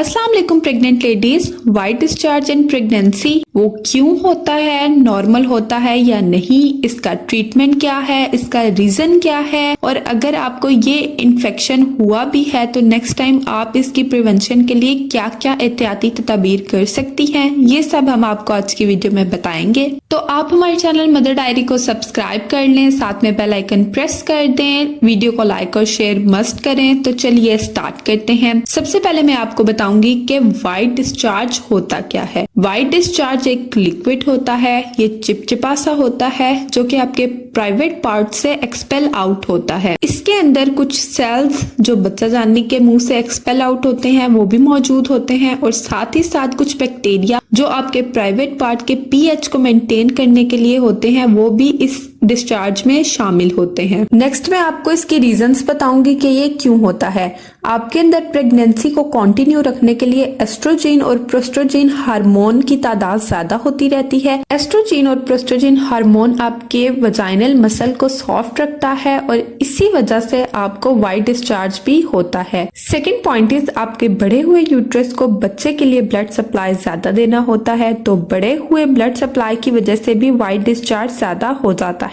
अस्सलाम वालेकुम pregnant ladies, white discharge in pregnancy वो क्यों होता है, नॉर्मल होता है या नहीं, इसका ट्रीटमेंट क्या है, इसका रीजन क्या है, और अगर आपको ये इन्फेक्शन हुआ भी है तो नेक्स्ट टाइम आप इसकी प्रिवेंशन के लिए क्या क्या एहतियाती तदाबीर कर सकती हैं, ये सब हम आपको आज की वीडियो में बताएंगे। तो आप हमारे चैनल मदर डायरी को सब्सक्राइब कर लें, साथ में बेल आइकन प्रेस कर दें, वीडियो को लाइक और शेयर मस्ट करें। तो चलिए स्टार्ट करते हैं। सबसे पहले मैं आपको बताऊंगी कि वाइट डिस्चार्ज होता क्या है। वाइट डिस्चार्ज एक लिक्विड होता है, ये चिपचिपा सा होता है जो कि आपके प्राइवेट पार्ट से एक्सपेल आउट होता है। इसके अंदर कुछ सेल्स जो बच्चा जानने के मुंह से एक्सपेल आउट होते हैं वो भी मौजूद होते हैं, और साथ ही साथ कुछ बैक्टीरिया जो आपके प्राइवेट पार्ट के पीएच को मेंटेन करने के लिए होते हैं वो भी इस डिस्चार्ज में शामिल होते हैं। नेक्स्ट मैं आपको इसके रीजंस बताऊंगी कि ये क्यों होता है। आपके अंदर प्रेगनेंसी को कंटिन्यू रखने के लिए एस्ट्रोजन और प्रोस्ट्रोजन हार्मोन की तादाद ज्यादा होती रहती है। एस्ट्रोजन और प्रोस्ट्रोजन हार्मोन आपके वजाइनल मसल को सॉफ्ट रखता है और इसी वजह से आपको वाइट डिस्चार्ज भी होता है। सेकेंड पॉइंट इज आपके बढ़े हुए यूट्रस को बच्चे के लिए ब्लड सप्लाई ज्यादा देना होता है, तो बढ़े हुए ब्लड सप्लाई की वजह से भी वाइट डिस्चार्ज ज्यादा हो जाता है।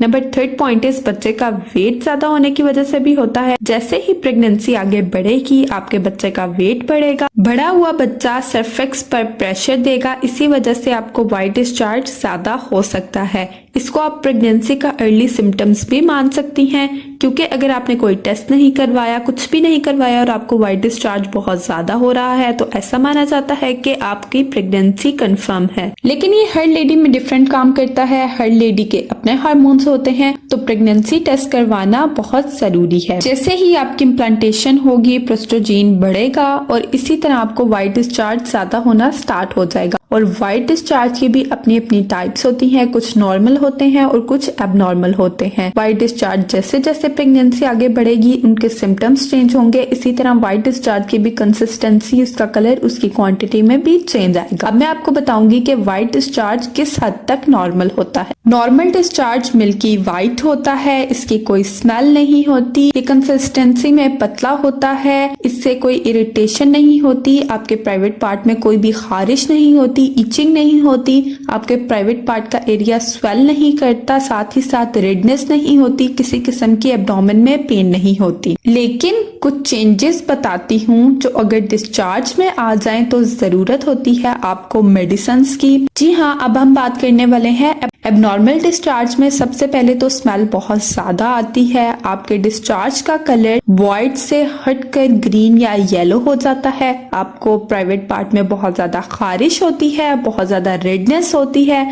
नंबर थर्ड पॉइंट इज बच्चे का वेट ज्यादा होने की वजह से भी होता है। जैसे ही प्रेगनेंसी आगे बढ़ेगी आपके बच्चे का वेट बढ़ेगा, बढ़ा हुआ बच्चा सर्फेक्स पर प्रेशर देगा, इसी वजह से आपको वाइट डिस्चार्ज ज्यादा हो सकता है। इसको आप प्रेगनेंसी का अर्ली सिम्टम्स भी मान सकती हैं, क्योंकि अगर आपने कोई टेस्ट नहीं करवाया, कुछ भी नहीं करवाया और आपको वाइट डिस्चार्ज बहुत ज्यादा हो रहा है तो ऐसा माना जाता है कि आपकी प्रेगनेंसी कंफर्म है। लेकिन ये हर लेडी में डिफरेंट काम करता है, हर लेडी के अपने हार्मोन्स होते हैं, तो प्रेगनेंसी टेस्ट करवाना बहुत जरूरी है। जैसे ही आपकी इम्प्लांटेशन होगी प्रोस्ट्रोजन बढ़ेगा और इसी तरह आपको वाइट डिस्चार्ज ज्यादा होना स्टार्ट हो जाएगा। और वाइट डिस्चार्ज की भी अपनी अपनी टाइप्स होती हैं, कुछ नॉर्मल होते हैं और कुछ एबनॉर्मल होते हैं। वाइट डिस्चार्ज जैसे जैसे प्रेगनेंसी आगे बढ़ेगी उनके सिम्टम्स चेंज होंगे, इसी तरह वाइट डिस्चार्ज की भी कंसिस्टेंसी, उसका कलर, उसकी क्वांटिटी में भी चेंज आएगा। अब मैं आपको बताऊंगी कि वाइट डिस्चार्ज किस हद तक नॉर्मल होता है। नॉर्मल डिस्चार्ज मिल्की वाइट होता है, इसकी कोई स्मेल नहीं होती, ये कंसिस्टेंसी में पतला होता है, इससे कोई इरिटेशन नहीं होती, आपके प्राइवेट पार्ट में कोई भी खारिश नहीं होती, इचिंग नहीं होती, आपके प्राइवेट पार्ट का एरिया स्वेल नहीं करता, साथ ही साथ रेडनेस नहीं होती, किसी किस्म की एब्डोमेन में पेन नहीं होती। लेकिन कुछ चेंजेस बताती हूँ जो अगर डिस्चार्ज में आ जाएं तो जरूरत होती है आपको मेडिसिन की। जी हाँ, अब हम बात करने वाले हैं एबनॉर्मल डिस्चार्ज में। सबसे पहले तो स्मेल बहुत ज्यादा आती है, आपके डिस्चार्ज का कलर व्हाइट से हटकर ग्रीन या येलो हो जाता है, आपको प्राइवेट पार्ट में बहुत ज्यादा खारिश होती है, बहुत ज्यादा रेडनेस होती है,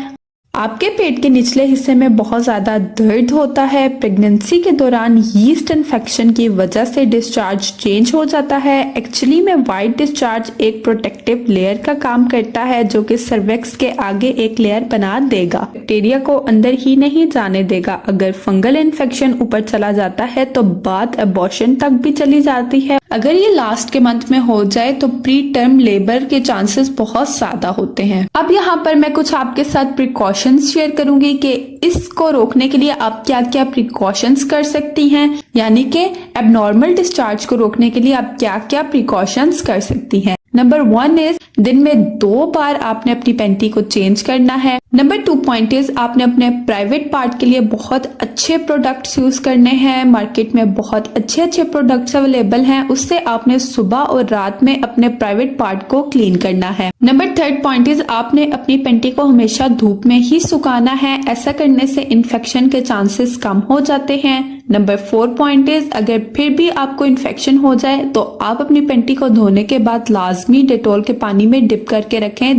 आपके पेट के निचले हिस्से में बहुत ज्यादा दर्द होता है। प्रेगनेंसी के दौरान यीस्ट इन्फेक्शन की वजह से डिस्चार्ज चेंज हो जाता है। एक्चुअली में वाइट डिस्चार्ज एक प्रोटेक्टिव लेयर का काम करता है जो कि सर्वेक्स के आगे एक लेयर बना देगा, बैक्टीरिया को अंदर ही नहीं जाने देगा। अगर फंगल इन्फेक्शन ऊपर चला जाता है तो बात अबॉर्शन तक भी चली जाती है। अगर ये लास्ट के मंथ में हो जाए तो प्री टर्म लेबर के चांसेस बहुत ज्यादा होते हैं। अब यहाँ पर मैं कुछ आपके साथ प्रिकॉशंस शेयर करूंगी कि इसको रोकने के लिए आप क्या क्या प्रिकॉशंस कर सकती हैं, यानी कि एबनॉर्मल डिस्चार्ज को रोकने के लिए आप क्या क्या प्रिकॉशंस कर सकती हैं। नंबर 1 इज दिन में 2 बार आपने अपनी पैंटी को चेंज करना है। नंबर 2 पॉइंट इज आपने अपने प्राइवेट पार्ट के लिए बहुत अच्छे प्रोडक्ट्स यूज करने हैं। मार्केट में बहुत अच्छे अच्छे प्रोडक्ट्स अवेलेबल हैं, उससे आपने सुबह और रात में अपने प्राइवेट पार्ट को क्लीन करना है। नंबर 3 पॉइंट इज आपने अपनी पैंटी को हमेशा धूप में ही सुखाना है, ऐसा करने से इन्फेक्शन के चांसेस कम हो जाते हैं। नंबर 4 पॉइंट इज अगर फिर भी आपको इन्फेक्शन हो जाए तो आप अपनी पैंटी को धोने के बाद लाजमी डेटॉल के पानी में डिप करके रखें।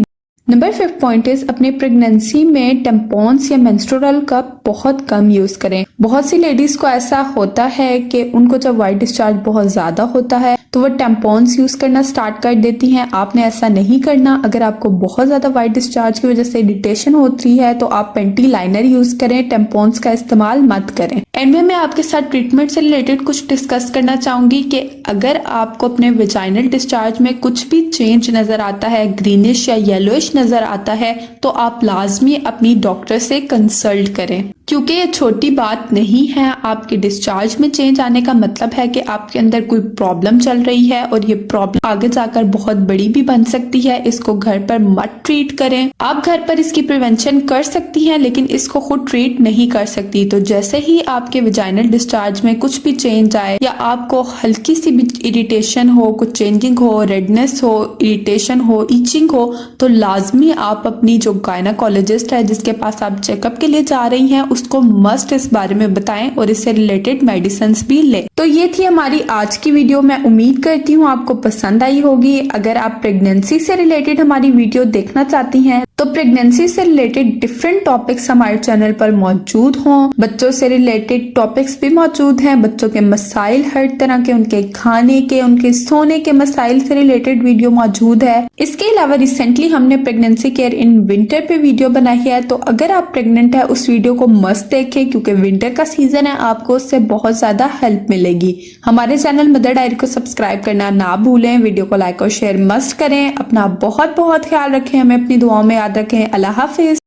नंबर 5 पॉइंट इज अपनी प्रेगनेंसी में टेम्पॉन्स या मेंस्ट्रुअल कप बहुत कम यूज करें। बहुत सी लेडीज को ऐसा होता है कि उनको जब वाइट डिस्चार्ज बहुत ज्यादा होता है तो वो टेम्पॉन्स यूज करना स्टार्ट कर देती हैं। आपने ऐसा नहीं करना। अगर आपको बहुत ज्यादा वाइट डिस्चार्ज की वजह से इरिटेशन होती है तो आप पैंटी लाइनर यूज करें, टेम्पॉन्स का इस्तेमाल मत करें। एंड में मैं आपके साथ ट्रीटमेंट से रिलेटेड कुछ डिस्कस करना चाहूंगी कि अगर आपको अपने वेजाइनल डिस्चार्ज में कुछ भी चेंज नजर आता है, ग्रीनिश या येलोइश नजर आता है, तो आप लाजमी अपनी डॉक्टर से कंसल्ट करें। क्योंकि ये छोटी बात नहीं है। आपके डिस्चार्ज में चेंज आने का मतलब है कि आपके अंदर कोई प्रॉब्लम चल रही है और ये प्रॉब्लम आगे जाकर बहुत बड़ी भी बन सकती है। इसको घर पर मत ट्रीट करें। आप घर पर इसकी प्रिवेंशन कर सकती हैं लेकिन इसको खुद ट्रीट नहीं कर सकती। तो जैसे ही आपके वेजाइनल डिस्चार्ज में कुछ भी चेंज आए या आपको हल्की सी भी इरिटेशन हो, कुछ चेंजिंग हो, रेडनेस हो, इरिटेशन हो, ईचिंग हो, तो लाजमी आप अपनी जो गायनाकोलॉजिस्ट है जिसके पास आप चेकअप के लिए जा रही हैं उसको मस्ट इस बारे में बताएं और इससे रिलेटेड मेडिसिन भी लें। तो ये थी हमारी आज की वीडियो। मैं उम्मीद करती हूँ आपको पसंद आई होगी। अगर आप प्रेगनेंसी से रिलेटेड हमारी वीडियो देखना चाहती हैं तो प्रेगनेंसी से रिलेटेड डिफरेंट टॉपिक्स हमारे चैनल पर मौजूद हों। बच्चों से रिलेटेड टॉपिक्स भी मौजूद हैं। बच्चों के मसाइल, हर तरह के उनके खाने के, उनके सोने के मसाइल से रिलेटेड वीडियो मौजूद है। इसके अलावा रिसेंटली हमने प्रेगनेंसी केयर इन विंटर पे वीडियो बनाई है। तो अगर आप प्रेग्नेंट है उस वीडियो को मस्ट देखें क्योंकि विंटर का सीजन है, आपको उससे बहुत ज्यादा हेल्प मिलेगी। हमारे चैनल मदर डायरी को सब्सक्राइब करना ना भूलें। वीडियो को लाइक और शेयर मस्ट करें। अपना बहुत बहुत ख्याल रखें। हमें अपनी दुआओं में याद रखें। अल्लाह हाफिज।